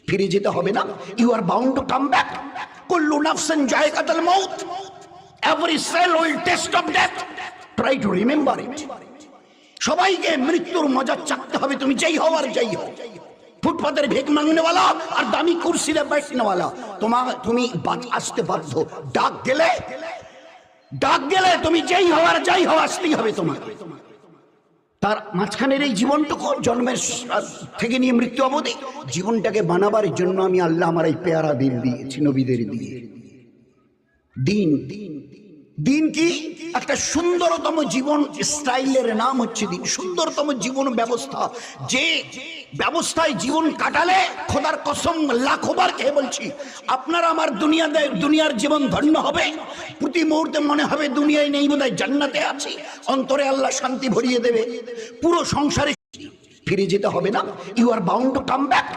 ফিরে যেতে হবে না। You are bound to come back. কুল্লু নাফসিন যায়কাতুল মাউত, every soul will taste of death, try to remember it. সবাইকে মৃত্যুর মজা চাকতে হবে, তুমি যেই হও আর যেই হও। ফুটপাতের ভিক মাংনেওয়ালা আর দামি কুরসিতে বসনেওয়ালা, তুমি আসতে বাধ্য। ডাক গেলে তুমি যেই হও আর যাই হও আসতেই হবে তোমার। তার মাঝখানের এই জীবনটুকু, জন্মের থেকে নিয়ে মৃত্যু অবধি, জীবনটাকে বানাবার জন্য আমি আল্লাহ আমার এই পেয়ারা দিন দিয়েছি, নবীদের দিয়ে। দিন কি? একটা সুন্দরতম জীবন স্টাইলের নাম হচ্ছে দিন। সুন্দরতম জীবন ব্যবস্থা, যে ব্যবস্থায় জীবন কাটালে খোদার কসম লাখবার খেয়ে বলছি, আপনার আমার দুনিয়ার জীবন ধন্য হবে। প্রতি মুহূর্তে মনে হবে দুনিয়ায় নেই, বোধহয় জান্নাতে আছি। অন্তরে আল্লাহ শান্তি ভরিয়ে দেবে। পুরো সংসারে ফিরে যেতে হবে না। You are bound to come back.